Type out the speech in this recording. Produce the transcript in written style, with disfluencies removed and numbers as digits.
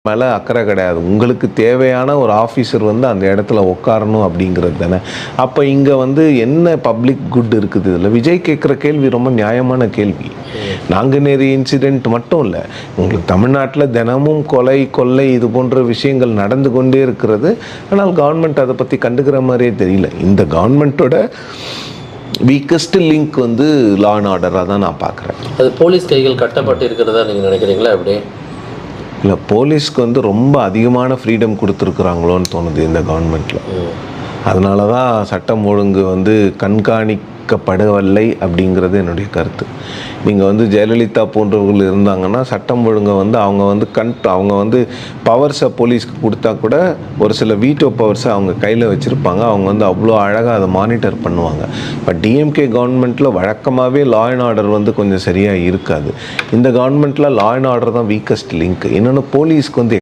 மேலே அக்கறை கிடையாது. உங்களுக்கு தேவையான ஒரு ஆஃபீஸர் வந்து அந்த இடத்துல உட்காரணும் அப்படிங்கிறது தானே. அப்போ இங்கே வந்து என்ன பப்ளிக் குட் இருக்குது இதில்? விஜய் கேட்குற கேள்வி ரொம்ப நியாயமான கேள்வி. நாங்குநேரி இன்சிடெண்ட் மட்டும் இல்லை, உங்களுக்கு தமிழ்நாட்டில் தினமும் கொள்ளை இது போன்ற விஷயங்கள் நடந்து கொண்டே இருக்கிறது. ஆனால் கவர்மெண்ட் அதை பற்றி கண்டுக்கிற மாதிரியே தெரியல. இந்த கவர்மெண்ட்டோட வீக்கஸ்ட் லிங்க் வந்து லா அண்ட் ஆர்டராக தான் நான் பார்க்குறேன். அது போலீஸ் கைகள் கட்டப்பட்டு இருக்கிறதா நீங்கள் நினைக்கிறீங்களா? அப்படி இல்லை, போலீஸ்க்கு வந்து ரொம்ப அதிகமான ஃப்ரீடம் கொடுத்துருக்குறாங்களோன்னு தோணுது இந்த கவர்மெண்ட்டில். அதனால தான் சட்டம் ஒழுங்கு வந்து கண்காணிக்கப்படவில்லை அப்படிங்கிறது என்னுடைய கருத்து. நீங்கள் வந்து ஜெயலலிதா போன்றவர்கள் இருந்தாங்கன்னா சட்டம் ஒழுங்கை வந்து அவங்க வந்து பவர்ஸை போலீஸ்க்கு கொடுத்தா கூட ஒரு சில வீட்டோ பவர்ஸை அவங்க கையில் வச்சுருப்பாங்க. அவங்க வந்து அவ்வளோ அழகாக அதை மானிட்டர் பண்ணுவாங்க. பட் டிஎம்கே கவர்மெண்ட்டில் வழக்கமாகவே லா அண்ட் ஆர்டர் வந்து கொஞ்சம் சரியாக இருக்காது. இந்த கவர்மெண்ட்டில் லா அண்ட் ஆர்டர் தான் வீக்கஸ்ட் லிங்க். இன்னொன்று, போலீஸ்க்கு வந்து